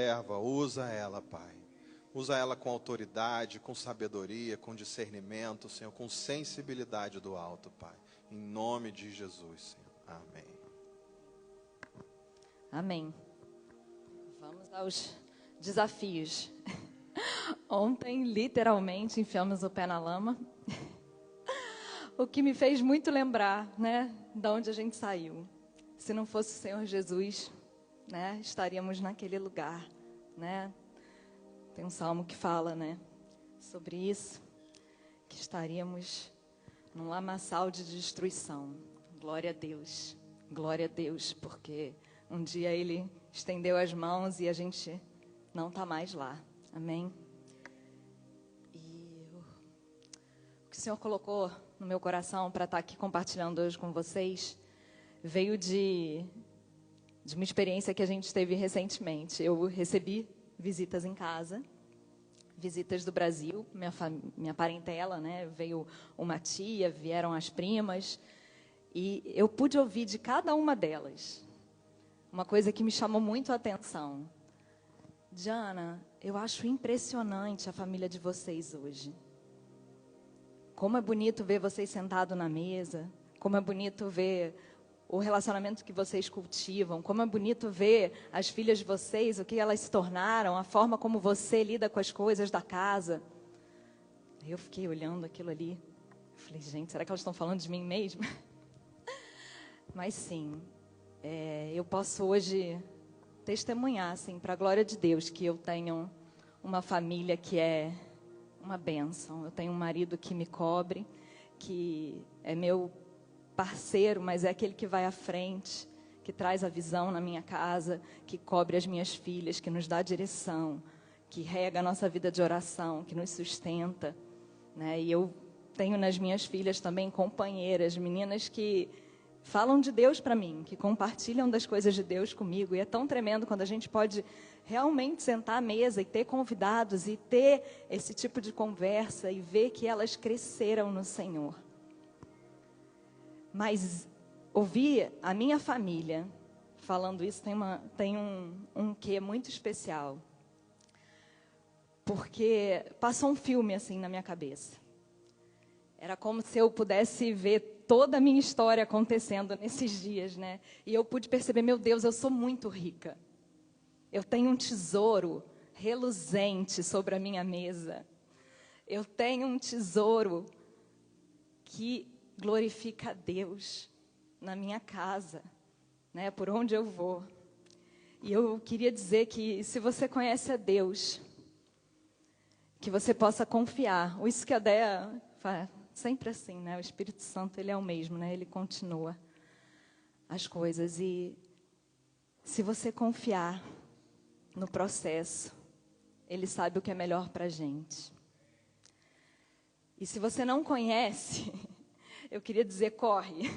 serva, usa ela, Pai. Usa ela com autoridade, com sabedoria, com discernimento, Senhor, com sensibilidade do alto, Pai. Em nome de Jesus, Senhor. Amém. Amém. Vamos aos desafios. Ontem, literalmente, enfiamos o pé na lama. O que me fez muito lembrar, né, de onde a gente saiu. Se não fosse o Senhor Jesus, né, estaríamos naquele lugar, né? Tem um salmo que fala, né, sobre isso, que estaríamos num lamaçal de destruição. Glória a Deus, porque um dia Ele estendeu as mãos e a gente não está mais lá. Amém? E o que o Senhor colocou no meu coração para estar aqui compartilhando hoje com vocês veio de uma experiência que a gente teve recentemente. Eu recebi visitas em casa, visitas do Brasil, minha parentela, né? Veio uma tia, vieram as primas, e eu pude ouvir de cada uma delas uma coisa que me chamou muito a atenção. Diana, eu acho impressionante a família de vocês hoje. Como é bonito ver vocês sentados na mesa, como é bonito ver o relacionamento que vocês cultivam, como é bonito ver as filhas de vocês, o que elas se tornaram, a forma como você lida com as coisas da casa. Eu fiquei olhando aquilo ali, falei, gente, será que elas estão falando de mim mesmo? Mas sim, eu posso hoje testemunhar, assim, para a glória de Deus, que eu tenho uma família que é uma bênção. Eu tenho um marido que me cobre, que é meu parceiro, mas é aquele que vai à frente, que traz a visão na minha casa, que cobre as minhas filhas, que nos dá direção, que rega a nossa vida de oração, que nos sustenta, né? E eu tenho nas minhas filhas também companheiras, meninas que falam de Deus para mim, que compartilham das coisas de Deus comigo. E é tão tremendo quando a gente pode realmente sentar à mesa e ter convidados e ter esse tipo de conversa e ver que elas cresceram no Senhor. Mas ouvir a minha família falando isso tem um quê muito especial. Porque passou um filme assim na minha cabeça. Era como se eu pudesse ver toda a minha história acontecendo nesses dias, né? E eu pude perceber, meu Deus, eu sou muito rica. Eu tenho um tesouro reluzente sobre a minha mesa. Eu tenho um tesouro que glorifica a Deus na minha casa, né? Por onde eu vou. E eu queria dizer que se você conhece a Deus, que você possa confiar. Isso que a Déia faz, sempre assim, né? O Espírito Santo, ele é o mesmo, né? Ele continua as coisas. E se você confiar no processo, ele sabe o que é melhor para a gente. E se você não conhece, eu queria dizer, corre.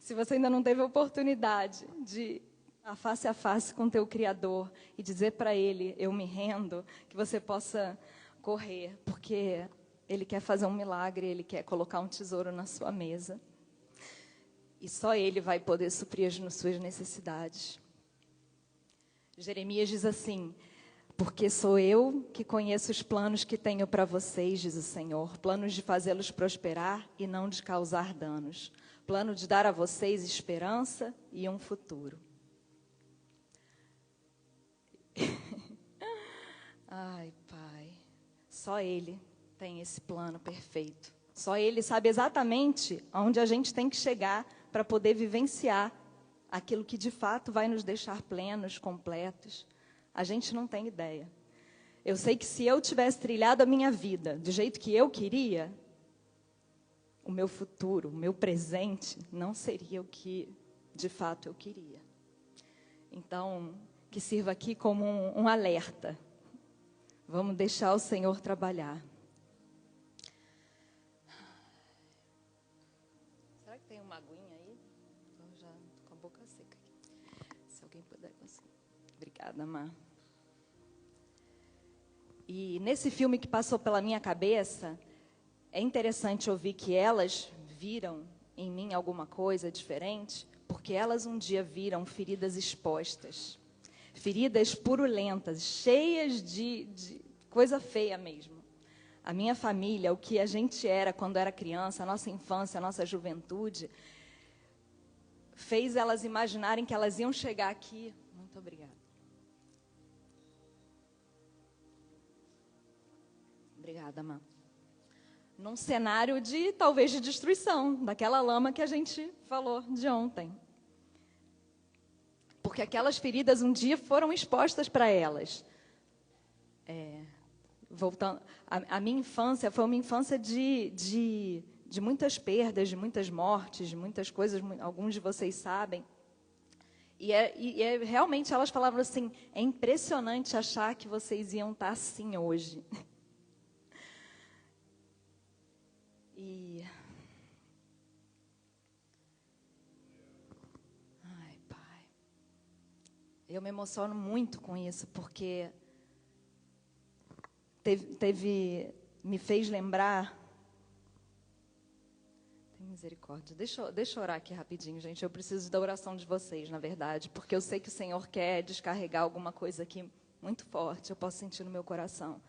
Se você ainda não teve a oportunidade de a face com teu Criador e dizer para Ele, eu me rendo, que você possa correr, porque Ele quer fazer um milagre, Ele quer colocar um tesouro na sua mesa. E só Ele vai poder suprir as suas necessidades. Jeremias diz assim, porque sou eu que conheço os planos que tenho para vocês, diz o Senhor, planos de fazê-los prosperar e não de causar danos, plano de dar a vocês esperança e um futuro. Ai, Pai, só Ele tem esse plano perfeito. Só Ele sabe exatamente aonde a gente tem que chegar para poder vivenciar aquilo que de fato vai nos deixar plenos, completos. A gente não tem ideia. Eu sei que se eu tivesse trilhado a minha vida do jeito que eu queria, o meu futuro, o meu presente, não seria o que de fato eu queria. Então, que sirva aqui como um alerta. Vamos deixar o Senhor trabalhar. Será que tem uma aguinha aí? Estou já com a boca seca aqui. Se alguém puder conseguir. Obrigada, Má. E nesse filme que passou pela minha cabeça, é interessante ouvir que elas viram em mim alguma coisa diferente, porque elas um dia viram feridas expostas. feridas purulentas, cheias de coisa feia mesmo. A minha família, o que a gente era quando era criança, a nossa infância, a nossa juventude, fez elas imaginarem que elas iam chegar aqui. Muito obrigada. Obrigada, Má. Num cenário talvez, de destruição, daquela lama que a gente falou de ontem. Porque aquelas feridas um dia foram expostas para elas. Voltando, a minha infância foi uma infância de muitas perdas, de muitas mortes, de muitas coisas, alguns de vocês sabem. E realmente elas falavam assim, é impressionante achar que vocês iam estar assim hoje. Ai, Pai, eu me emociono muito com isso, porque me fez lembrar. Tem misericórdia. Deixa eu orar aqui rapidinho, gente. Eu preciso da oração de vocês, na verdade, porque eu sei que o Senhor quer descarregar alguma coisa aqui muito forte. Eu posso sentir no meu coração.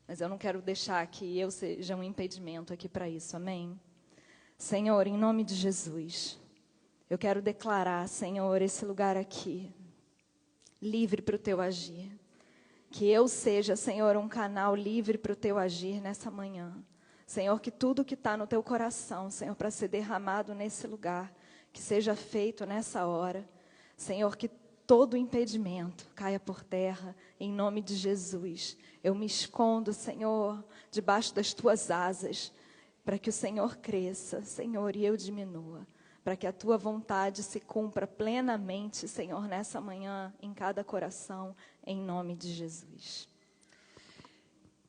Mas eu não quero deixar que eu seja um impedimento aqui para isso, amém? Senhor, em nome de Jesus, eu quero declarar, Senhor, esse lugar aqui, livre para o Teu agir. Que eu seja, Senhor, um canal livre para o Teu agir nessa manhã. Senhor, que tudo que está no Teu coração, Senhor, para ser derramado nesse lugar, que seja feito nessa hora. Senhor, que todo impedimento caia por terra, em nome de Jesus. Eu me escondo, Senhor, debaixo das Tuas asas, para que o Senhor cresça, Senhor, e eu diminua. Para que a Tua vontade se cumpra plenamente, Senhor, nessa manhã, em cada coração, em nome de Jesus.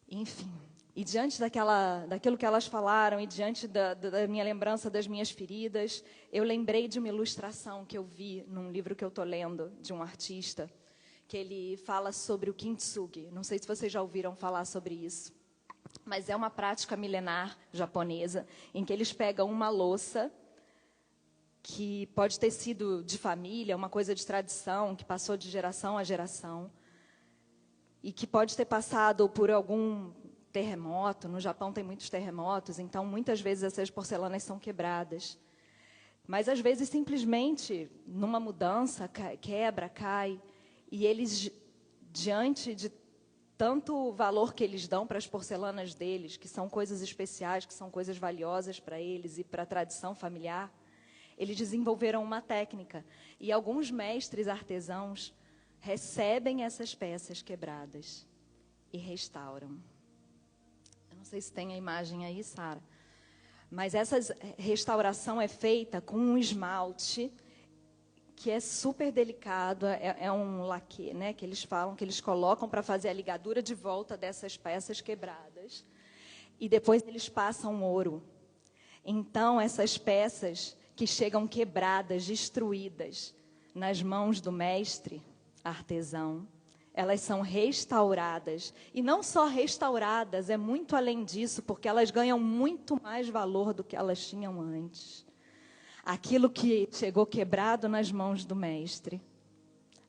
Enfim, e diante daquilo que elas falaram, e diante da minha lembrança das minhas feridas, eu lembrei de uma ilustração que eu vi num livro que eu estou lendo, de um artista, que ele fala sobre o kintsugi. Não sei se vocês já ouviram falar sobre isso, mas é uma prática milenar japonesa, em que eles pegam uma louça, que pode ter sido de família, uma coisa de tradição, que passou de geração a geração, e que pode ter passado por algum terremoto. No Japão tem muitos terremotos, então muitas vezes essas porcelanas são quebradas. Mas às vezes simplesmente, numa mudança, quebra, cai, e eles, diante de tanto valor que eles dão para as porcelanas deles, que são coisas especiais, que são coisas valiosas para eles e para a tradição familiar, eles desenvolveram uma técnica. E alguns mestres artesãos recebem essas peças quebradas e restauram. Eu não sei se tem a imagem aí, Sara. Mas essa restauração é feita com um esmalte que é super delicado. É um laque, né, que eles falam, que eles colocam para fazer a ligadura de volta dessas peças quebradas. E depois eles passam ouro. Então, essas peças que chegam quebradas, destruídas, nas mãos do mestre artesão, elas são restauradas. E não só restauradas, é muito além disso, porque elas ganham muito mais valor do que elas tinham antes. Aquilo que chegou quebrado nas mãos do mestre,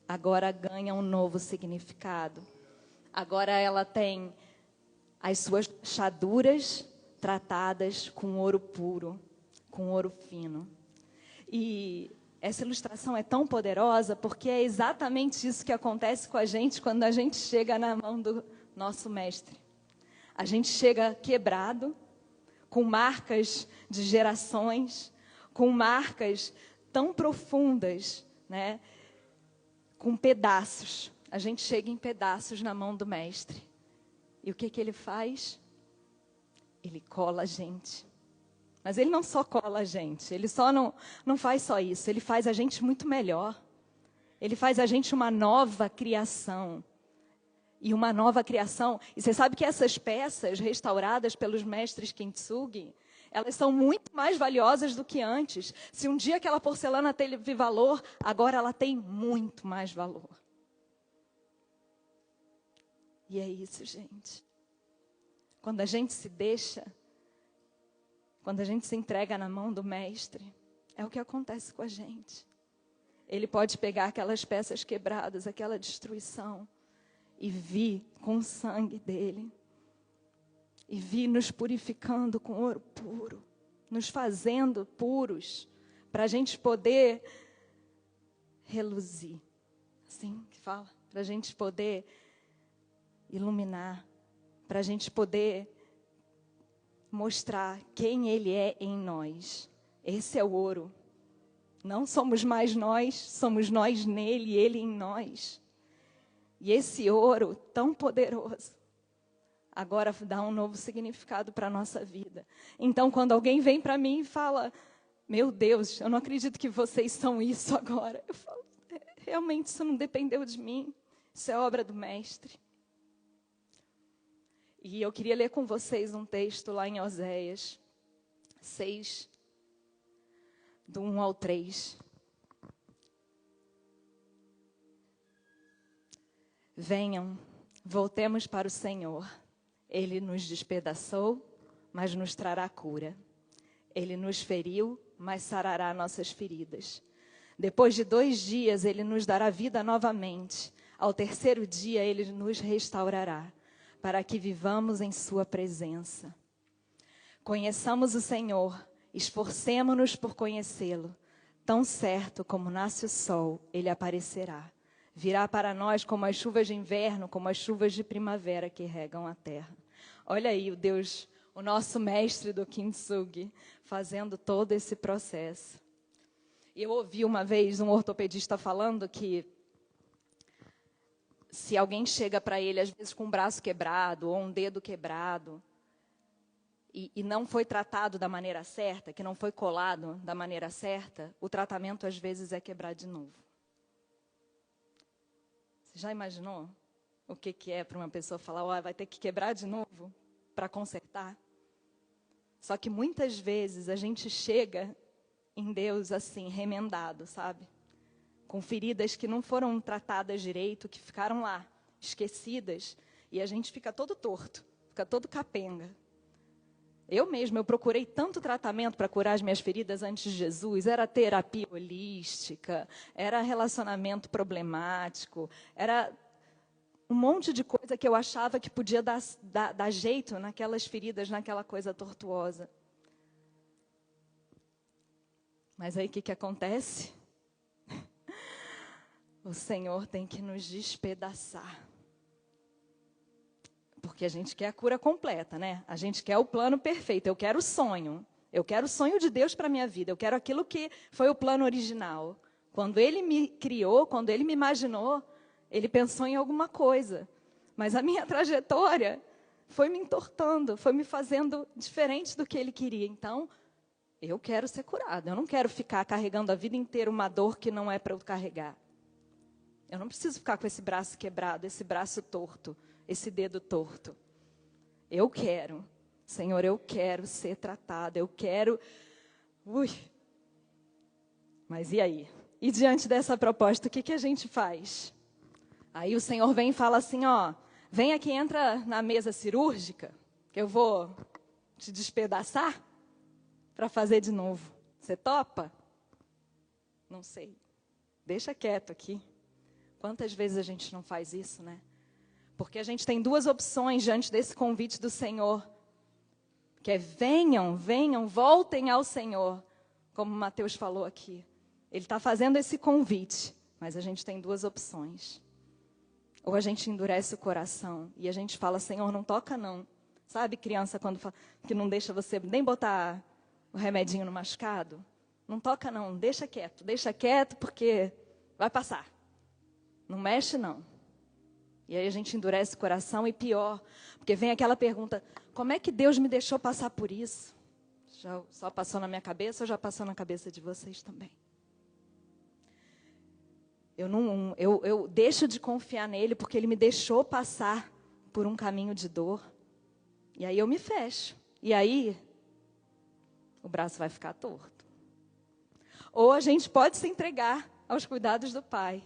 agora ganha um novo significado. Agora ela tem as suas fechaduras tratadas com ouro puro, com ouro fino. E essa ilustração é tão poderosa porque é exatamente isso que acontece com a gente quando a gente chega na mão do nosso mestre. A gente chega quebrado, com marcas de gerações, com marcas tão profundas, né? Com pedaços. A gente chega em pedaços na mão do mestre. E o que ele faz? Ele cola a gente. Mas ele não só cola a gente, ele só não faz só isso, ele faz a gente muito melhor. Ele faz a gente uma nova criação. E uma nova criação. E você sabe que essas peças restauradas pelos mestres kintsugi, elas são muito mais valiosas do que antes. Se um dia aquela porcelana teve valor, agora ela tem muito mais valor. E é isso, gente. Quando a gente se deixa, quando a gente se entrega na mão do mestre, é o que acontece com a gente. Ele pode pegar aquelas peças quebradas, aquela destruição, e vir com o sangue dele. E vir nos purificando com ouro puro, nos fazendo puros, para a gente poder reluzir. Assim que fala? Para a gente poder iluminar, para a gente poder mostrar quem Ele é em nós. Esse é o ouro. Não somos mais nós, somos nós nele e Ele em nós. E esse ouro tão poderoso, agora dá um novo significado para a nossa vida. Então, quando alguém vem para mim e fala, meu Deus, eu não acredito que vocês são isso agora. Eu falo, realmente isso não dependeu de mim, isso é obra do Mestre. E eu queria ler com vocês um texto lá em Oséias 6, do 1 ao 3. Venham, voltemos para o Senhor. Ele nos despedaçou, mas nos trará cura. Ele nos feriu, mas sarará nossas feridas. Depois de 2 dias, Ele nos dará vida novamente. Ao 3º dia, Ele nos restaurará, para que vivamos em sua presença. Conheçamos o Senhor, esforcemo-nos por conhecê-lo. Tão certo como nasce o sol, Ele aparecerá. Virá para nós como as chuvas de inverno, como as chuvas de primavera que regam a terra. Olha aí o Deus, o nosso mestre do Kintsugi, fazendo todo esse processo. E eu ouvi uma vez um ortopedista falando que se alguém chega para ele, às vezes com um braço quebrado ou um dedo quebrado, e não foi tratado da maneira certa, que não foi colado da maneira certa, o tratamento às vezes é quebrar de novo. Você já imaginou o que é para uma pessoa falar, vai ter que quebrar de novo para consertar? Só que muitas vezes a gente chega em Deus assim, remendado, sabe? Com feridas que não foram tratadas direito, que ficaram lá, esquecidas, e a gente fica todo torto, fica todo capenga. Eu procurei tanto tratamento para curar as minhas feridas antes de Jesus. Era terapia holística, era relacionamento problemático, era um monte de coisa que eu achava que podia dar jeito naquelas feridas, naquela coisa tortuosa. Mas aí o que acontece? O Senhor tem que nos despedaçar. Porque a gente quer a cura completa, né? A gente quer o plano perfeito. Eu quero o sonho. Eu quero o sonho de Deus para a minha vida. Eu quero aquilo que foi o plano original. Quando Ele me criou, quando Ele me imaginou, Ele pensou em alguma coisa. Mas a minha trajetória foi me entortando, foi me fazendo diferente do que Ele queria. Então, eu quero ser curado. Eu não quero ficar carregando a vida inteira uma dor que não é para eu carregar. Eu não preciso ficar com esse braço quebrado, esse braço torto, esse dedo torto. Eu quero, Senhor, eu quero ser tratada, eu quero... Mas e aí? E diante dessa proposta, o que a gente faz? Aí o Senhor vem e fala assim, vem aqui, entra na mesa cirúrgica, que eu vou te despedaçar para fazer de novo. Você topa? Não sei. Deixa quieto aqui. Quantas vezes a gente não faz isso, né? Porque a gente tem 2 opções diante desse convite do Senhor. Que é venham, voltem ao Senhor. Como o Mateus falou aqui. Ele está fazendo esse convite. Mas a gente tem 2 opções. Ou a gente endurece o coração e a gente fala, Senhor, não toca não. Sabe criança quando fala, que não deixa você nem botar o remedinho no machucado? Não toca não, deixa quieto porque vai passar. Não mexe não. E aí a gente endurece o coração e pior, porque vem aquela pergunta, como é que Deus me deixou passar por isso? Já só passou na minha cabeça ou já passou na cabeça de vocês também? Eu deixo de confiar nele porque ele me deixou passar por um caminho de dor. E aí eu me fecho. E aí o braço vai ficar torto. Ou a gente pode se entregar aos cuidados do Pai.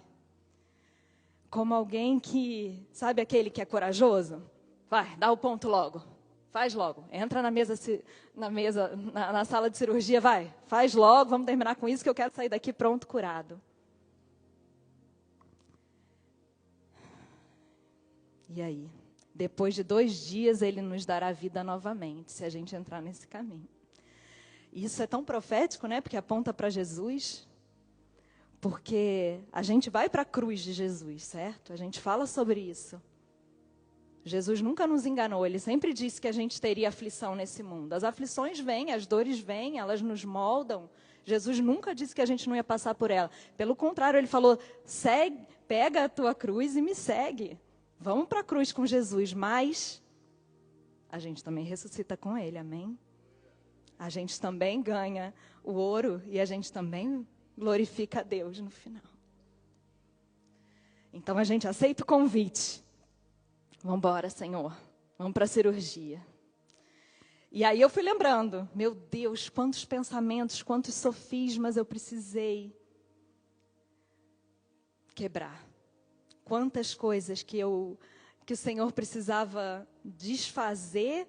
Como alguém que, sabe aquele que é corajoso? Vai, dá o ponto logo. Faz logo. Entra na sala de cirurgia, vai. Faz logo, vamos terminar com isso que eu quero sair daqui pronto, curado. E aí? Depois de 2 dias, Ele nos dará vida novamente, se a gente entrar nesse caminho. E isso é tão profético, né? Porque aponta para Jesus. Porque a gente vai para a cruz de Jesus, certo? A gente fala sobre isso. Jesus nunca nos enganou, Ele sempre disse que a gente teria aflição nesse mundo. As aflições vêm, as dores vêm, elas nos moldam. Jesus nunca disse que a gente não ia passar por ela. Pelo contrário, Ele falou, segue, pega a tua cruz e me segue. Vamos para a cruz com Jesus, mas a gente também ressuscita com Ele, amém? A gente também ganha o ouro e a gente também glorifica a Deus no final. Então a gente aceita o convite. Vamos embora, Senhor. Vamos para a cirurgia. E aí eu fui lembrando, meu Deus, quantos pensamentos, quantos sofismas eu precisei quebrar. Quantas coisas que o Senhor precisava desfazer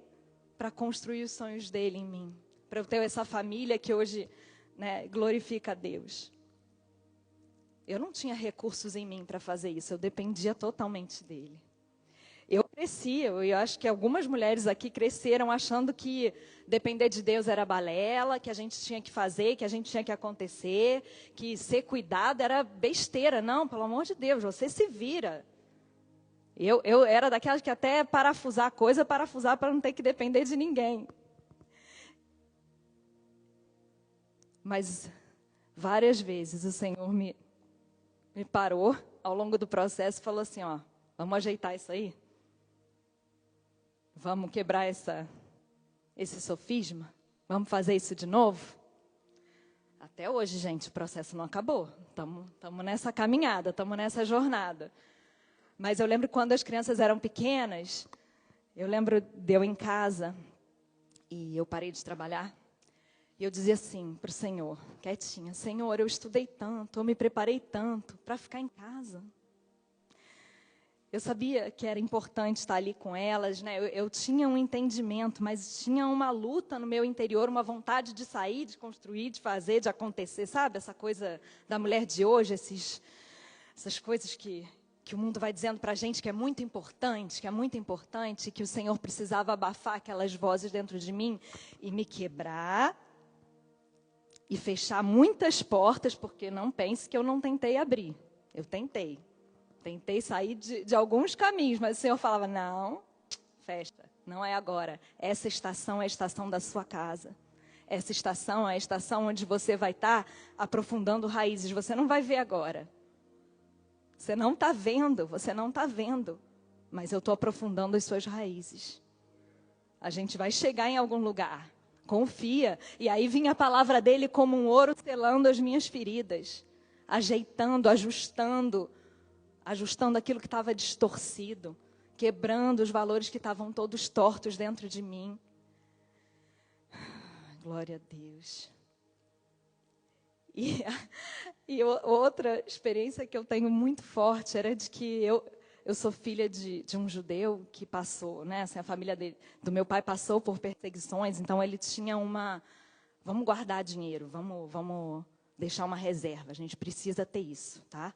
para construir os sonhos dele em mim. Para eu ter essa família que hoje, né, glorifica a Deus. Eu não tinha recursos em mim para fazer isso, eu dependia totalmente dele. Eu cresci, eu acho que algumas mulheres aqui cresceram achando que depender de Deus era balela, que a gente tinha que fazer, que a gente tinha que acontecer, que ser cuidado era besteira. Não, pelo amor de Deus, você se vira. Eu era daquelas que até parafusar a coisa, parafusar para não ter que depender de ninguém. Mas várias vezes o Senhor me parou ao longo do processo e falou assim, ó, vamos ajeitar isso aí? Vamos quebrar esse sofisma? Vamos fazer isso de novo? Até hoje, gente, o processo não acabou. Estamos nessa caminhada, estamos nessa jornada. Mas eu lembro quando as crianças eram pequenas, eu lembro de eu em casa, e eu parei de trabalhar, e eu dizia assim para o Senhor, quietinha, Senhor, eu estudei tanto, eu me preparei tanto para ficar em casa. Eu sabia que era importante estar ali com elas, né? Eu tinha um entendimento, mas tinha uma luta no meu interior, uma vontade de sair, de construir, de fazer, de acontecer, sabe? Essa coisa da mulher de hoje, essas coisas que o mundo vai dizendo para a gente que é muito importante, que o Senhor precisava abafar aquelas vozes dentro de mim e me quebrar e fechar muitas portas, porque não pense que eu não tentei abrir. Eu tentei. Tentei sair de alguns caminhos, mas o Senhor falava, não, fecha, não é agora. Essa estação é a estação da sua casa. Essa estação é a estação onde você vai estar aprofundando raízes. Você não vai ver agora. Você não está vendo, mas eu estou aprofundando as suas raízes. A gente vai chegar em algum lugar, confia. E aí vinha a palavra dele como um ouro selando as minhas feridas, ajeitando, ajustando aquilo que estava distorcido, quebrando os valores que estavam todos tortos dentro de mim. Glória a Deus. E outra experiência que eu tenho muito forte era de que eu sou filha de um judeu que passou, né? Assim, a família do meu pai passou por perseguições, então ele tinha vamos guardar dinheiro, vamos deixar uma reserva, a gente precisa ter isso, tá?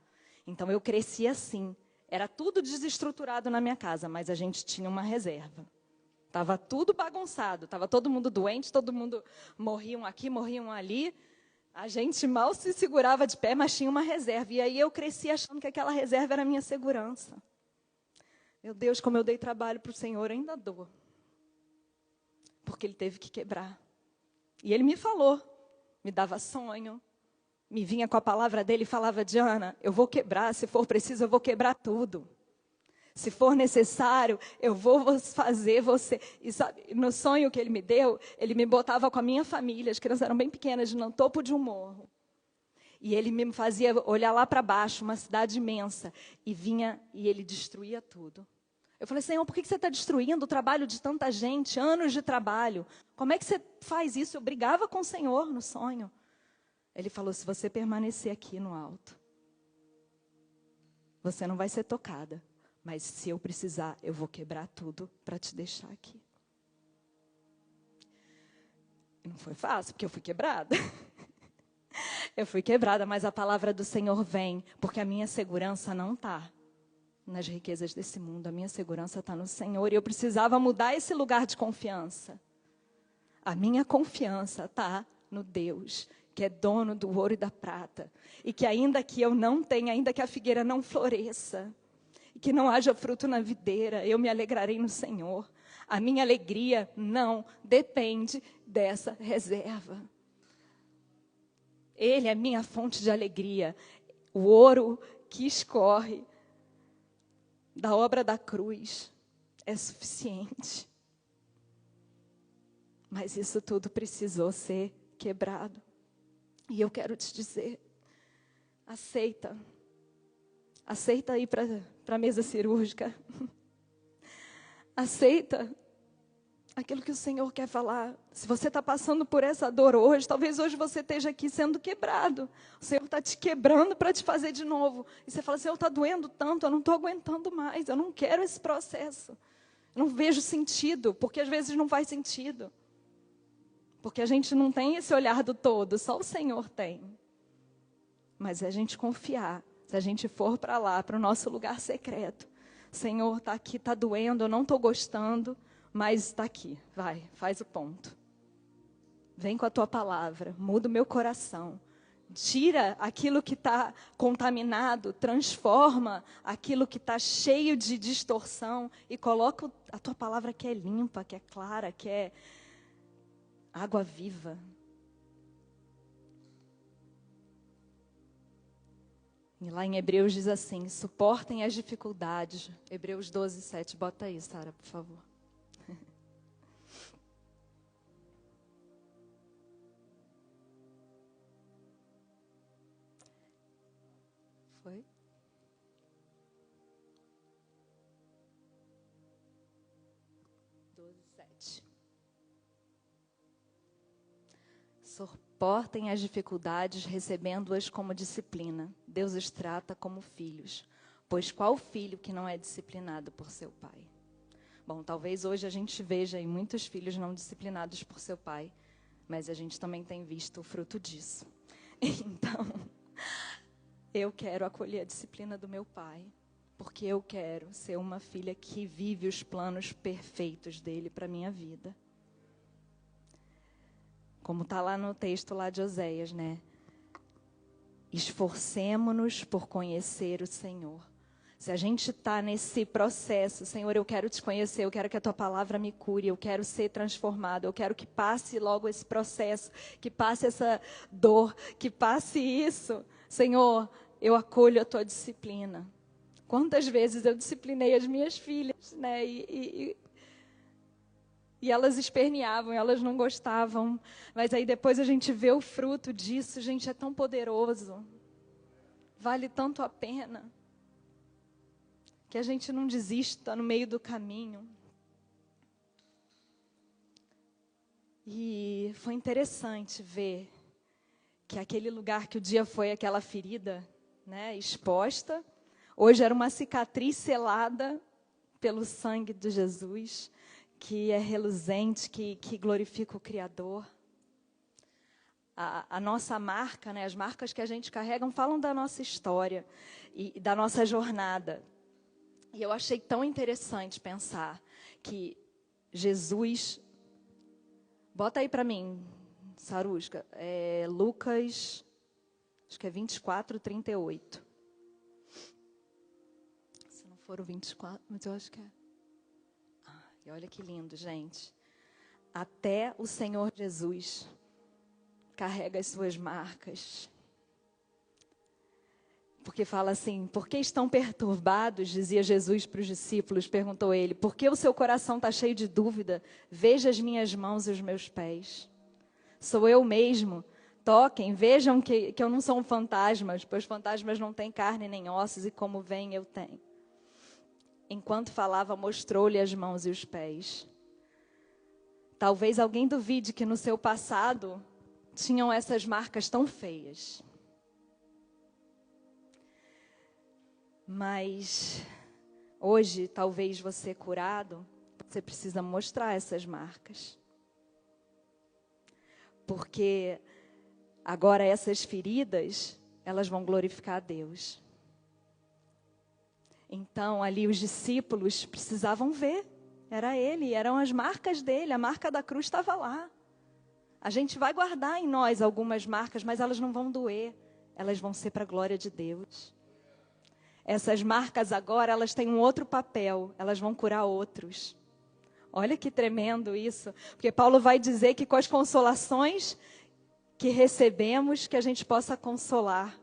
Então, eu cresci assim. Era tudo desestruturado na minha casa, mas a gente tinha uma reserva. Estava tudo bagunçado, estava todo mundo doente, todo mundo morriam aqui, morriam ali. A gente mal se segurava de pé, mas tinha uma reserva. E aí eu cresci achando que aquela reserva era a minha segurança. Meu Deus, como eu dei trabalho para o Senhor, ainda dou. Porque Ele teve que quebrar. E Ele me falou, me dava sonho. Me vinha com a palavra dele e falava, Diana, eu vou quebrar, se for preciso, eu vou quebrar tudo. Se for necessário, eu vou fazer você. E sabe, no sonho que ele me deu, ele me botava com a minha família, as crianças eram bem pequenas, no topo de um morro. E ele me fazia olhar lá para baixo, uma cidade imensa, e vinha e ele destruía tudo. Eu falei, Senhor, por que você está destruindo o trabalho de tanta gente, anos de trabalho? Como é que você faz isso? Eu brigava com o Senhor no sonho. Ele falou, se você permanecer aqui no alto, você não vai ser tocada. Mas se eu precisar, eu vou quebrar tudo para te deixar aqui. E não foi fácil, porque eu fui quebrada. Eu fui quebrada, mas a palavra do Senhor vem, porque a minha segurança não está nas riquezas desse mundo. A minha segurança está no Senhor. E eu precisava mudar esse lugar de confiança. A minha confiança está no Deus, que é dono do ouro e da prata. E que ainda que eu não tenha, ainda que a figueira não floresça, e que não haja fruto na videira, eu me alegrarei no Senhor. A minha alegria não depende dessa reserva. Ele é minha fonte de alegria. O ouro que escorre da obra da cruz é suficiente. Mas isso tudo precisou ser quebrado. E eu quero te dizer, aceita ir para a mesa cirúrgica. Aceita aquilo que o Senhor quer falar. Se você está passando por essa dor hoje, talvez hoje você esteja aqui sendo quebrado. O Senhor está te quebrando para te fazer de novo. E você fala, Senhor, está doendo tanto, eu não estou aguentando mais, eu não quero esse processo. Eu não vejo sentido, porque às vezes não faz sentido. Porque a gente não tem esse olhar do todo, só o Senhor tem. Mas é a gente confiar, se a gente for para lá, para o nosso lugar secreto. Senhor, está aqui, está doendo, eu não estou gostando, mas está aqui, vai, faz o ponto. Vem com a tua palavra, muda o meu coração. Tira aquilo que está contaminado, transforma aquilo que está cheio de distorção e coloca a tua palavra que é limpa, que é clara, que é água viva. E lá em Hebreus diz assim, suportem as dificuldades. Hebreus 12, 7. Bota aí, Sara, por favor. Foi? Suportem as dificuldades, recebendo-as como disciplina. Deus os trata como filhos. Pois qual filho que não é disciplinado por seu pai? Bom, talvez hoje a gente veja aí muitos filhos não disciplinados por seu pai, mas a gente também tem visto o fruto disso. Então, eu quero acolher a disciplina do meu pai, porque eu quero ser uma filha que vive os planos perfeitos dele para a minha vida. Como está lá no texto lá de Oséias, né? Esforcemo-nos por conhecer o Senhor. Se a gente está nesse processo, Senhor, eu quero te conhecer, eu quero que a tua palavra me cure, eu quero ser transformado, eu quero que passe logo esse processo, que passe essa dor, que passe isso. Senhor, eu acolho a tua disciplina. Quantas vezes eu disciplinei as minhas filhas, né? E elas esperneavam, elas não gostavam. Mas aí depois a gente vê o fruto disso, gente, é tão poderoso. Vale tanto a pena. Que a gente não desista no meio do caminho. E foi interessante ver que aquele lugar que o dia foi aquela ferida, né, exposta, hoje era uma cicatriz selada pelo sangue de Jesus, que é reluzente, que glorifica o Criador. A nossa marca, né, as marcas que a gente carrega falam da nossa história e da nossa jornada. E eu achei tão interessante pensar que Jesus... Bota aí para mim, Sarusca. Lucas, acho que é 24, 38. Se não for o 24, mas eu acho que é. E olha que lindo, gente. Até o Senhor Jesus carrega as suas marcas. Porque fala assim, por que estão perturbados, dizia Jesus para os discípulos, perguntou ele, por que o seu coração está cheio de dúvida? Veja as minhas mãos e os meus pés. Sou eu mesmo. Toquem, vejam que eu não sou um fantasma, pois fantasmas não têm carne nem ossos, e como veem eu tenho. Enquanto falava, mostrou-lhe as mãos e os pés. Talvez alguém duvide que no seu passado tinham essas marcas tão feias. Mas hoje, talvez você curado, você precisa mostrar essas marcas. Porque agora essas feridas, elas vão glorificar a Deus. Então, ali os discípulos precisavam ver. Era ele, eram as marcas dele, a marca da cruz estava lá. A gente vai guardar em nós algumas marcas, mas elas não vão doer. Elas vão ser para a glória de Deus. Essas marcas agora, elas têm um outro papel. Elas vão curar outros. Olha que tremendo isso. Porque Paulo vai dizer que com as consolações que recebemos, que a gente possa consolar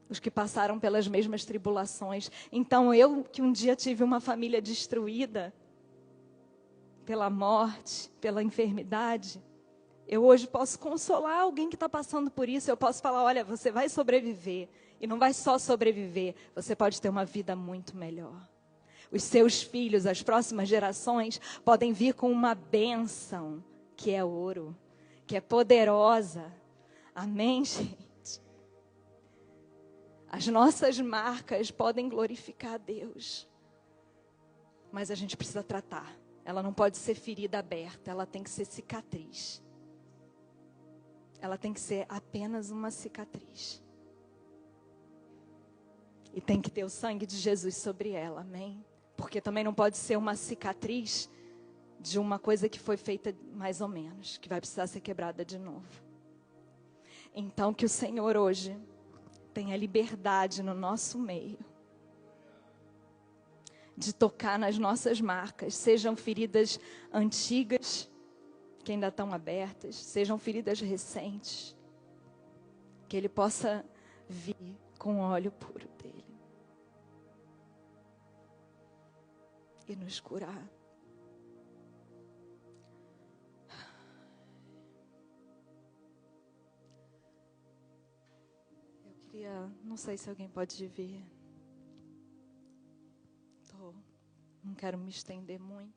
os que passaram pelas mesmas tribulações. Então, eu que um dia tive uma família destruída pela morte, pela enfermidade, eu hoje posso consolar alguém que está passando por isso. Eu posso falar, olha, você vai sobreviver. E não vai só sobreviver, você pode ter uma vida muito melhor. Os seus filhos, as próximas gerações, podem vir com uma bênção que é ouro, que é poderosa. Amém, gente? As nossas marcas podem glorificar a Deus. Mas a gente precisa tratar. Ela não pode ser ferida aberta, ela tem que ser cicatriz. Ela tem que ser apenas uma cicatriz. E tem que ter o sangue de Jesus sobre ela, amém? Porque também não pode ser uma cicatriz de uma coisa que foi feita mais ou menos, que vai precisar ser quebrada de novo. Então que o Senhor hoje tenha liberdade no nosso meio, de tocar nas nossas marcas, sejam feridas antigas, que ainda estão abertas, sejam feridas recentes, que Ele possa vir com o óleo puro dele e nos curar. Não sei se alguém pode vir. Não quero me estender muito.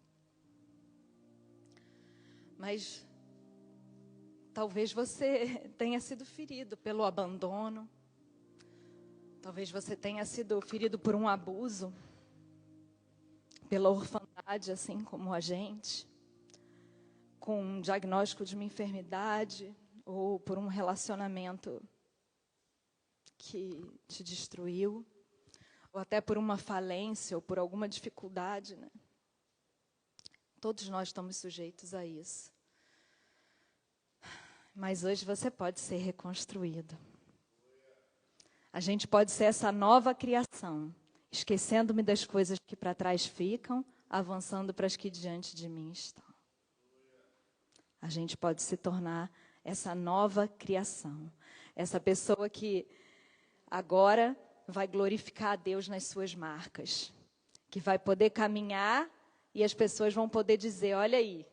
Mas talvez você tenha sido ferido pelo abandono. Talvez você tenha sido ferido por um abuso, pela orfandade, assim como a gente, com um diagnóstico de uma enfermidade, ou por um relacionamento que te destruiu, ou até por uma falência, ou por alguma dificuldade, né? Todos nós estamos sujeitos a isso. Mas hoje você pode ser reconstruído. A gente pode ser essa nova criação, esquecendo-me das coisas que para trás ficam, avançando para as que diante de mim estão. A gente pode se tornar essa nova criação, essa pessoa que agora vai glorificar a Deus nas suas marcas, que vai poder caminhar e as pessoas vão poder dizer, olha aí,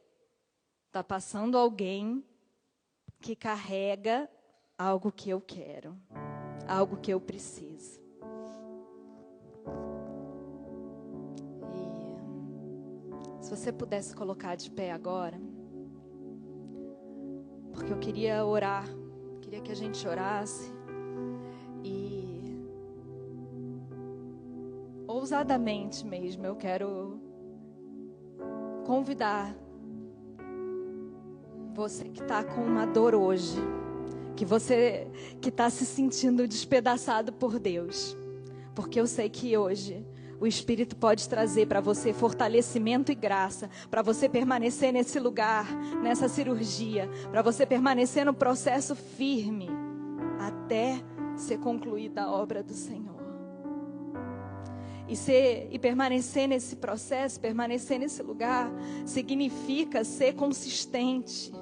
está passando alguém que carrega algo que eu quero, algo que eu preciso. E se você pudesse colocar de pé agora, porque eu queria orar, queria que a gente orasse e ousadamente mesmo, eu quero convidar você que está com uma dor hoje, que você que está se sentindo despedaçado por Deus, porque eu sei que hoje o Espírito pode trazer para você fortalecimento e graça, para você permanecer nesse lugar, nessa cirurgia, para você permanecer no processo firme, até ser concluída a obra do Senhor. E permanecer nesse processo, permanecer nesse lugar, significa ser consistente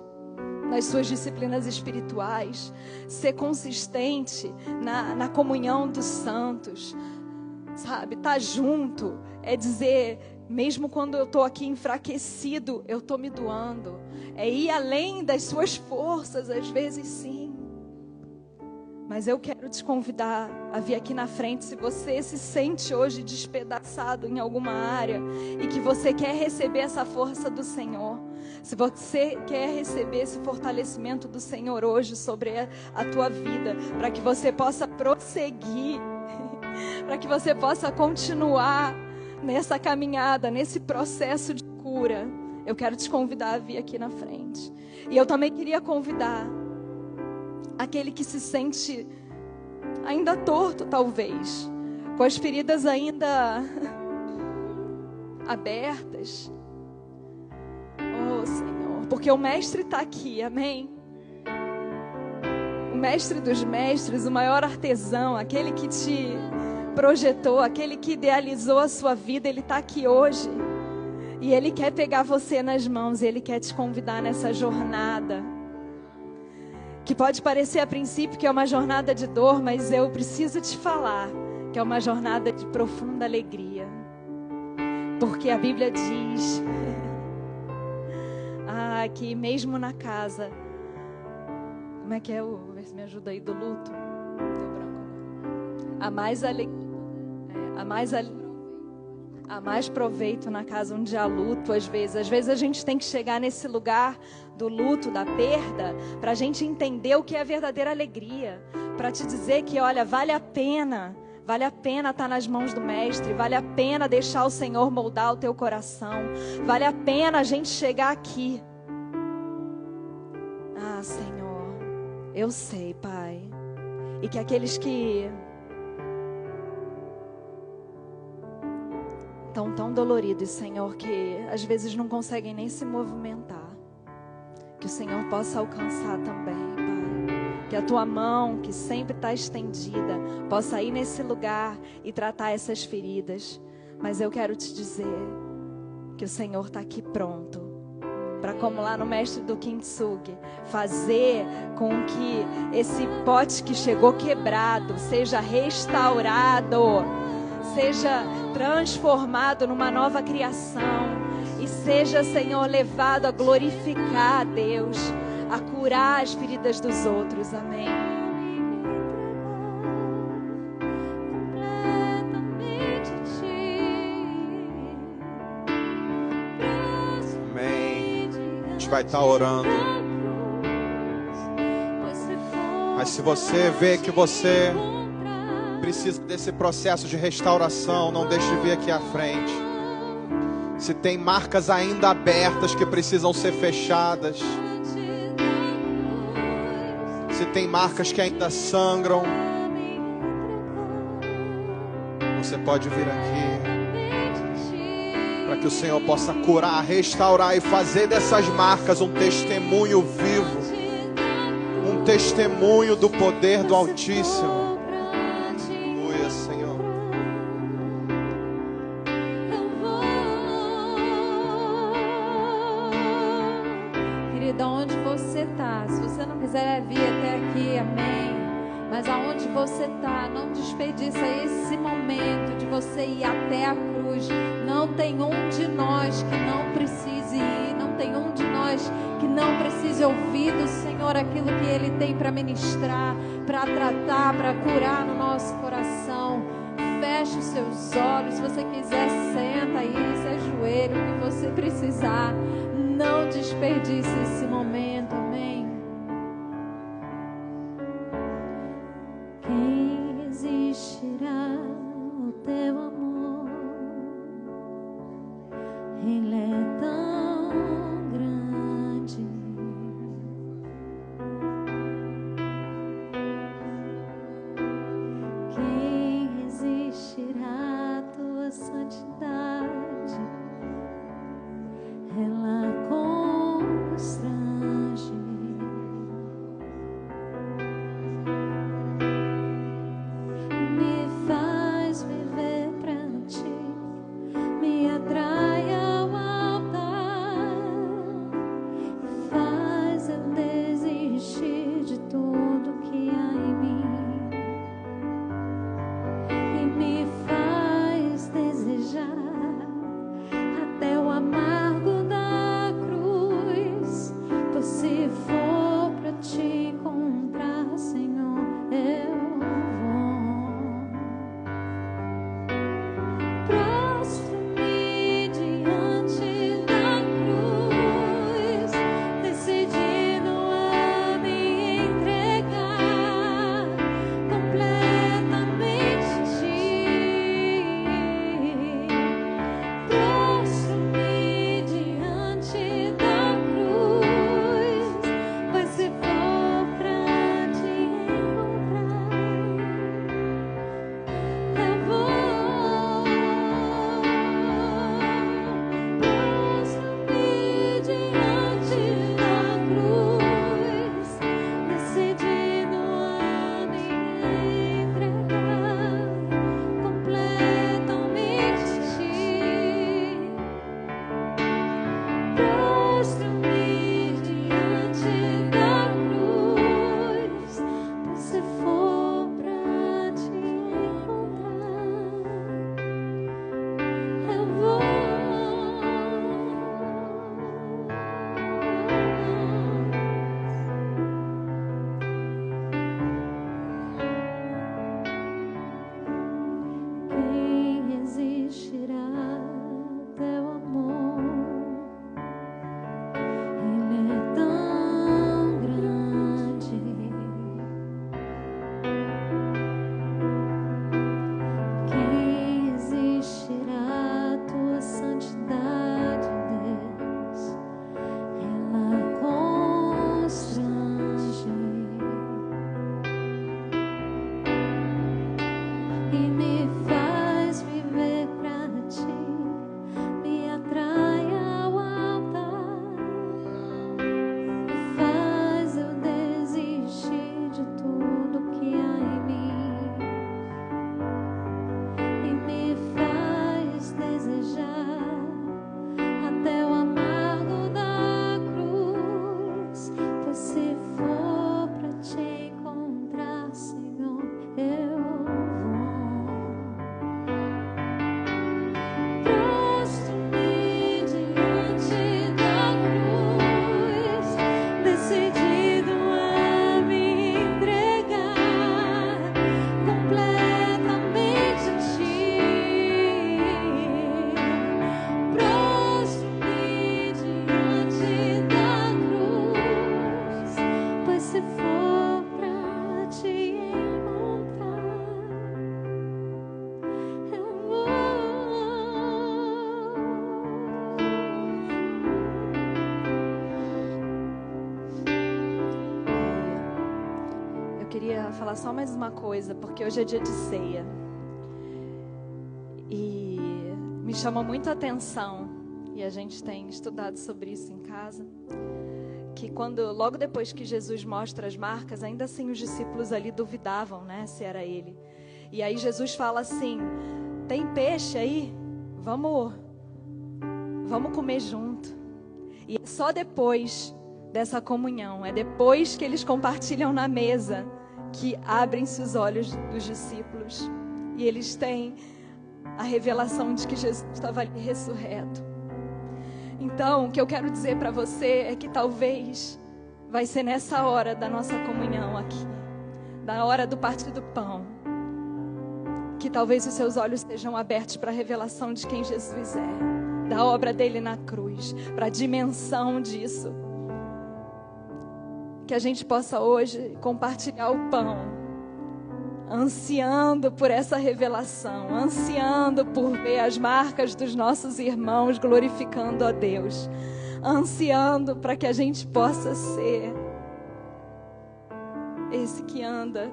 nas suas disciplinas espirituais, ser consistente na comunhão dos santos, sabe? Tá junto, é dizer, mesmo quando eu estou aqui enfraquecido, eu estou me doando, é ir além das suas forças, às vezes sim. Mas eu quero te convidar a vir aqui na frente, se você se sente hoje despedaçado em alguma área e que você quer receber essa força do Senhor, se você quer receber esse fortalecimento do Senhor hoje sobre a tua vida, para que você possa prosseguir, para que você possa continuar nessa caminhada, nesse processo de cura, eu quero te convidar a vir aqui na frente. E eu também queria convidar aquele que se sente ainda torto, talvez, com as feridas ainda abertas. Oh, Senhor, porque o Mestre está aqui, amém? O Mestre dos mestres, o maior artesão, aquele que te projetou, aquele que idealizou a sua vida, Ele está aqui hoje. E Ele quer pegar você nas mãos, e Ele quer te convidar nessa jornada. Que pode parecer a princípio que é uma jornada de dor, mas eu preciso te falar que é uma jornada de profunda alegria. Porque a Bíblia diz que mesmo na casa, como é que é me ajuda aí, do luto? Deu branco agora. Há mais proveito na casa onde há luto, às vezes. Às vezes a gente tem que chegar nesse lugar do luto, da perda, para a gente entender o que é a verdadeira alegria. Para te dizer que, olha, vale a pena estar nas mãos do Mestre, vale a pena deixar o Senhor moldar o teu coração, vale a pena a gente chegar aqui. Senhor, eu sei, Pai, e que aqueles que estão tão doloridos, Senhor, que às vezes não conseguem nem se movimentar, que o Senhor possa alcançar também, Pai. Que a Tua mão, que sempre está estendida, possa ir nesse lugar e tratar essas feridas. Mas eu quero te dizer que o Senhor está aqui pronto para, como lá no Mestre do Kintsugi, fazer com que esse pote que chegou quebrado seja restaurado, seja transformado numa nova criação e seja, Senhor, levado a glorificar a Deus, a curar as feridas dos outros. Amém. Amém. A gente vai estar orando. Mas se você vê que você precisa desse processo de restauração, não deixe de vir aqui à frente. Se tem marcas ainda abertas que precisam ser fechadas, se tem marcas que ainda sangram, você pode vir aqui para que o Senhor possa curar, restaurar e fazer dessas marcas um testemunho vivo, um testemunho do poder do Altíssimo. Vir até aqui, amém. Mas aonde você está, não desperdiça esse momento de você ir até a cruz. Não tem um de nós que não precise ir, não tem um de nós que não precise ouvir do Senhor aquilo que Ele tem para ministrar, para tratar, para curar no nosso coração. Feche os seus olhos, se você quiser, senta aí, se ajoelha, o que você precisar. Não desperdice esse momento, amém. O teu amor, Ele é tão grande. Quem resistirá à tua santidade? Ela constrange. Atrai ao falar só mais uma coisa, porque hoje é dia de ceia. E me chama muito a atenção, e a gente tem estudado sobre isso em casa, que logo depois que Jesus mostra as marcas, ainda assim os discípulos ali duvidavam, né, se era ele. E aí Jesus fala assim: tem peixe aí? Vamos comer junto. E é só depois dessa comunhão, é depois que eles compartilham na mesa, que abrem-se os olhos dos discípulos e eles têm a revelação de que Jesus estava ali ressurreto. Então, o que eu quero dizer para você é que talvez vai ser nessa hora da nossa comunhão aqui, da hora do partir do pão, que talvez os seus olhos sejam abertos para a revelação de quem Jesus é, da obra dele na cruz, para a dimensão disso. Que a gente possa hoje compartilhar o pão, ansiando por essa revelação, ansiando por ver as marcas dos nossos irmãos glorificando a Deus, ansiando para que a gente possa ser esse que anda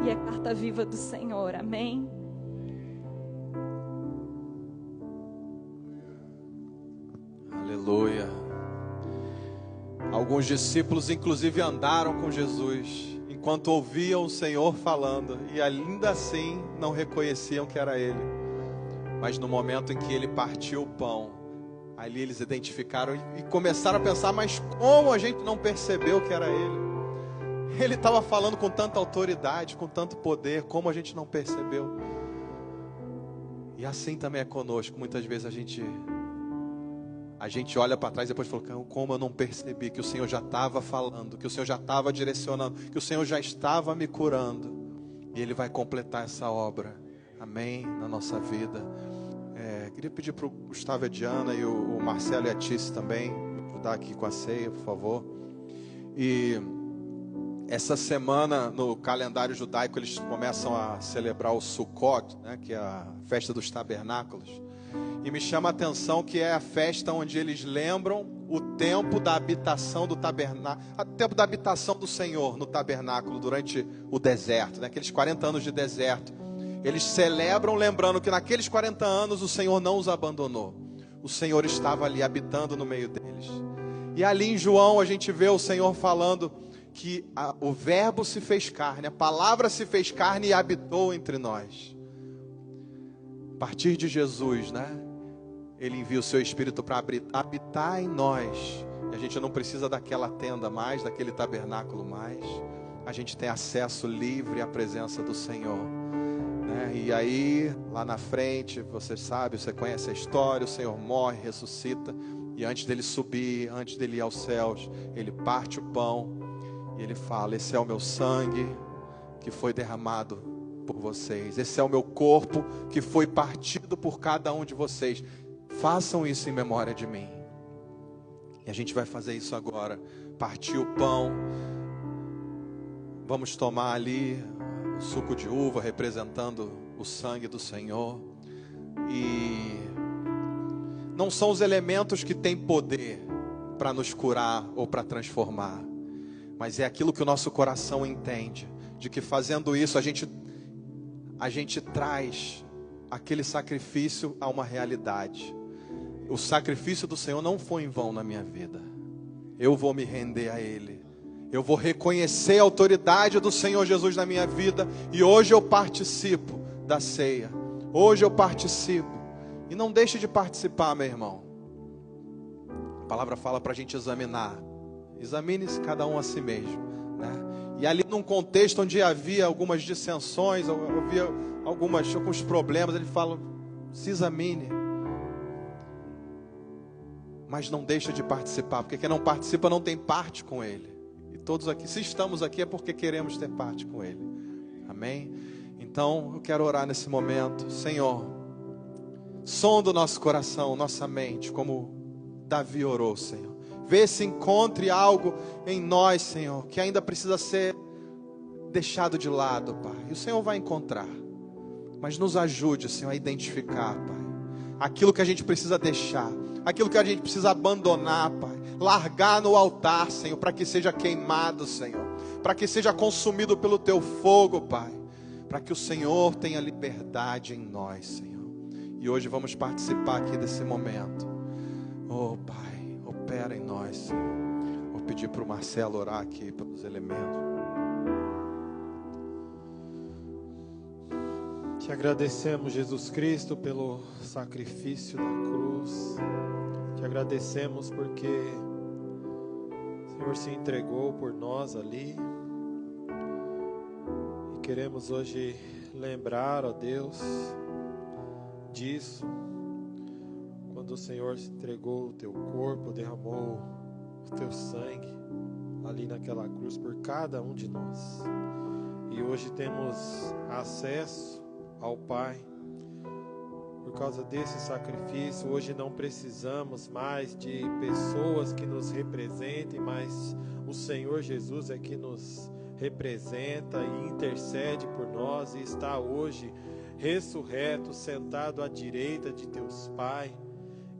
e é carta viva do Senhor, amém? Aleluia. Alguns discípulos inclusive andaram com Jesus enquanto ouviam o Senhor falando, e ainda assim não reconheciam que era Ele. Mas no momento em que Ele partiu o pão, ali eles identificaram e começaram a pensar: mas como a gente não percebeu que era Ele? Ele estava falando com tanta autoridade, com tanto poder, como a gente não percebeu? E assim também é conosco. Muitas vezes a gente olha para trás e depois fala: como eu não percebi que o Senhor já estava falando, que o Senhor já estava direcionando, que o Senhor já estava me curando. E Ele vai completar essa obra, amém, na nossa vida. Queria pedir para o Gustavo e a Diana e o Marcelo e a Tice também me ajudar aqui com a ceia, por favor. E essa semana no calendário judaico eles começam a celebrar o Sukkot, né, que é a festa dos tabernáculos. E me chama a atenção que é a festa onde eles lembram o tempo da habitação do tabernáculo, o tempo da habitação do Senhor no tabernáculo durante o deserto, né? Aqueles 40 anos de deserto. Eles celebram lembrando que naqueles 40 anos o Senhor não os abandonou. O Senhor estava ali habitando no meio deles. E ali em João a gente vê o Senhor falando que o verbo se fez carne, a palavra se fez carne e habitou entre nós. A partir de Jesus, né? Ele envia o seu Espírito para habitar em nós. E a gente não precisa daquela tenda mais, daquele tabernáculo mais. A gente tem acesso livre à presença do Senhor, né? E aí, lá na frente, você sabe, você conhece a história, o Senhor morre, ressuscita. E antes dele subir, antes dele ir aos céus, ele parte o pão e ele fala: esse é o meu sangue que foi derramado por vocês. Esse é o meu corpo que foi partido por cada um de vocês. Façam isso em memória de mim. E a gente vai fazer isso agora. Partir o pão. Vamos tomar ali o suco de uva representando o sangue do Senhor. E não são os elementos que têm poder para nos curar ou para transformar, mas é aquilo que o nosso coração entende, de que fazendo isso a gente traz aquele sacrifício a uma realidade. O sacrifício do Senhor não foi em vão na minha vida. Eu vou me render a Ele. Eu vou reconhecer a autoridade do Senhor Jesus na minha vida. E hoje eu participo da ceia. Hoje eu participo. E não deixe de participar, meu irmão. A palavra fala para a gente examinar. Examine-se cada um a si mesmo, né? E ali num contexto onde havia algumas dissensões, havia alguns problemas, ele fala: se examine. Mas não deixa de participar, porque quem não participa não tem parte com Ele. E todos aqui, se estamos aqui, é porque queremos ter parte com Ele. Amém? Então, eu quero orar nesse momento. Senhor, sonda o nosso coração, nossa mente, como Davi orou, Senhor. Vê se encontre algo em nós, Senhor, que ainda precisa ser deixado de lado, Pai. E o Senhor vai encontrar. Mas nos ajude, Senhor, a identificar, Pai, aquilo que a gente precisa deixar, aquilo que a gente precisa abandonar, Pai. Largar no altar, Senhor, para que seja queimado, Senhor. para que seja consumido pelo teu fogo, Pai, para que o Senhor tenha liberdade em nós, Senhor. E hoje vamos participar aqui desse momento. Oh, Pai, opera em nós, Senhor. Vou pedir para o Marcelo orar aqui pelos elementos. Te agradecemos, Jesus Cristo, pelo sacrifício da cruz. Te agradecemos porque o Senhor se entregou por nós ali. E queremos hoje lembrar, ó Deus, disso. Quando o Senhor se entregou o teu corpo, derramou o teu sangue ali naquela cruz por cada um de nós. E hoje temos acesso ao Pai, por causa desse sacrifício. Hoje não precisamos mais de pessoas que nos representem, mas o Senhor Jesus é que nos representa e intercede por nós, e está hoje ressurreto, sentado à direita de Deus Pai,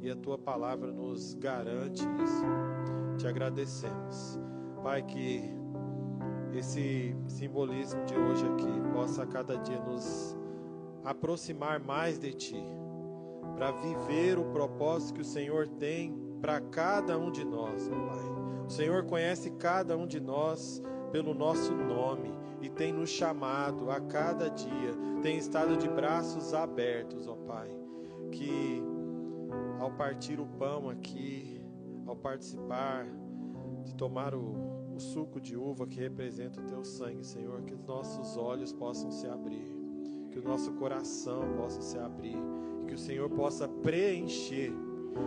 e a Tua palavra nos garante isso. Te agradecemos, Pai, que esse simbolismo de hoje aqui possa a cada dia nos aproximar mais de Ti, para viver o propósito que o Senhor tem para cada um de nós, ó Pai. O Senhor conhece cada um de nós pelo nosso nome e tem nos chamado a cada dia, tem estado de braços abertos, ó Pai, que ao partir o pão aqui, ao participar, de tomar o suco de uva que representa o Teu sangue, Senhor, que os nossos olhos possam se abrir, que o nosso coração possa se abrir, e que o Senhor possa preencher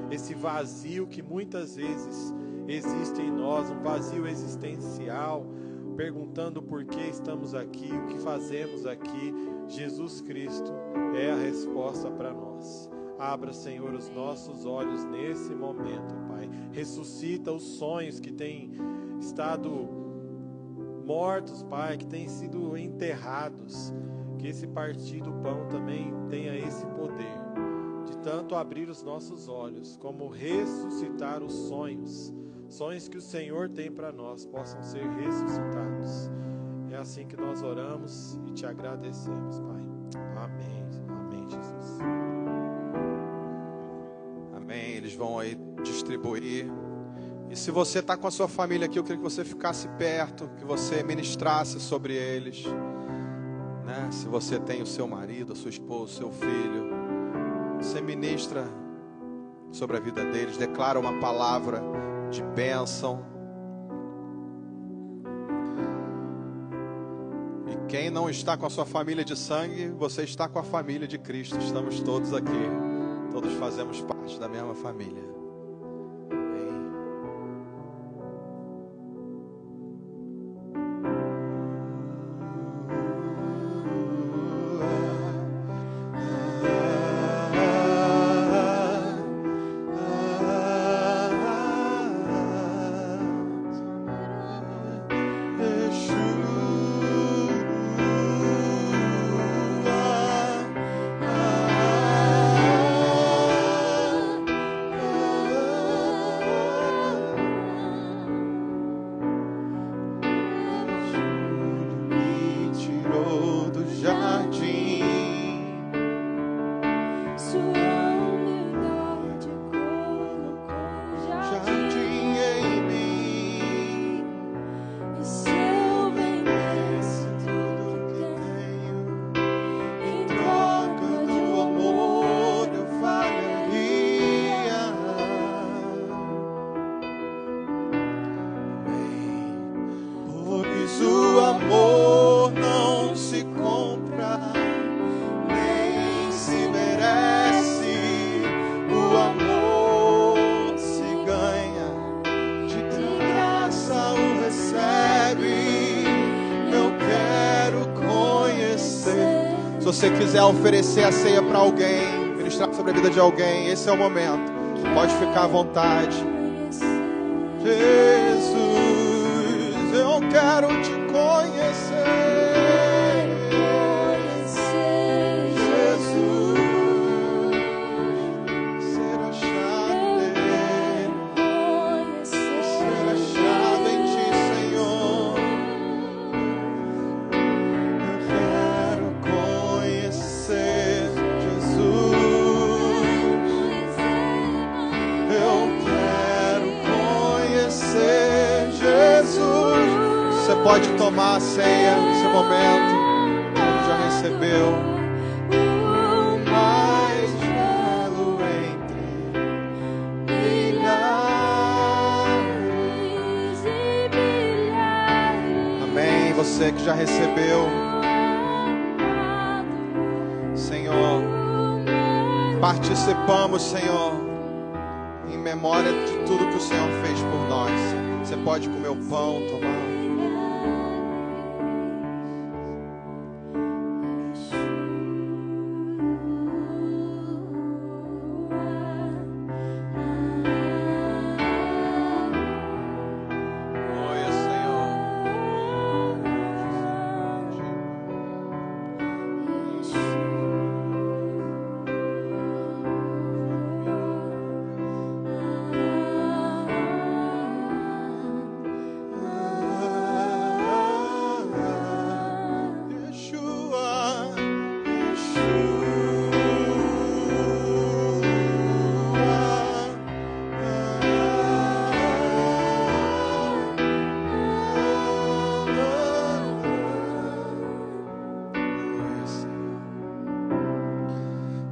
esse vazio que muitas vezes existe em nós, um vazio existencial, perguntando por que estamos aqui, o que fazemos aqui. Jesus Cristo é a resposta para nós. Abra, Senhor, os nossos olhos nesse momento, Pai. Ressuscita os sonhos que têm estado mortos, Pai, que têm sido enterrados. Que esse partir do pão também tenha esse poder de tanto abrir os nossos olhos, como ressuscitar os sonhos que o Senhor tem para nós, possam ser ressuscitados. É assim que nós oramos e Te agradecemos, Pai. Amém. Amém, Jesus. Amém. Eles vão aí distribuir. E se você está com a sua família aqui, eu queria que você ficasse perto, que você ministrasse sobre eles. Né? Se você tem o seu marido, a sua esposa, o seu filho, você ministra sobre a vida deles, declara uma palavra de bênção. E quem não está com a sua família de sangue, você está com a família de Cristo. Estamos todos aqui, todos fazemos parte da mesma família. Se você quiser oferecer a ceia para alguém, ministrar sobre a vida de alguém, esse é o momento. Pode ficar à vontade. Jesus, eu quero te conhecer. Jesus, ser achado nele, ser achado em ti, Senhor. pode tomar a ceia nesse momento. Ele já recebeu. O mais belo entre milhares e milhares. Amém. Você que já recebeu, Senhor, participamos, Senhor, em memória de tudo que o Senhor fez por nós. Você pode comer o pão, tomar.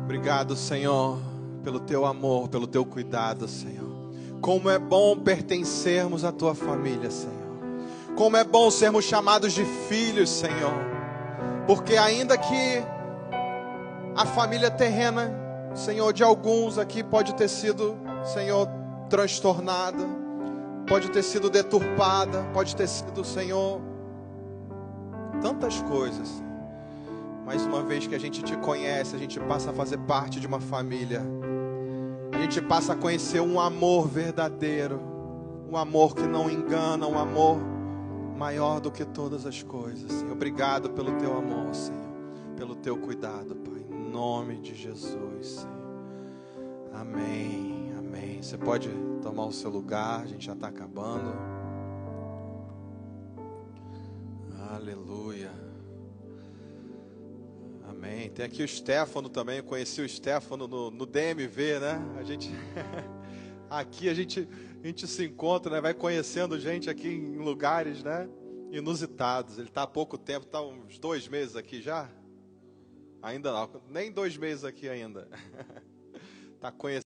Obrigado, Senhor, pelo teu amor, pelo teu cuidado, Senhor. Como é bom pertencermos à tua família, Senhor. Como é bom sermos chamados de filhos, Senhor. Porque ainda que a família terrena, Senhor, de alguns aqui pode ter sido, Senhor, transtornada, pode ter sido deturpada, pode ter sido, Senhor, tantas coisas. Mas uma vez que a gente te conhece, a gente passa a fazer parte de uma família. A gente passa a conhecer um amor verdadeiro, um amor que não engana, um amor maior do que todas as coisas, Senhor. Obrigado pelo teu amor, Senhor, pelo teu cuidado, Pai, em nome de Jesus, Senhor. Amém, amém. Você pode tomar o seu lugar, a gente já está acabando. Aleluia. Amém. Tem aqui o Stefano também. Eu conheci o Stefano no DMV, né? Aqui a gente se encontra, né? Vai conhecendo gente aqui em lugares, né? Inusitados. Ele está há pouco tempo, está uns 2 meses aqui já? Ainda não, nem 2 meses aqui ainda. Está conhecendo.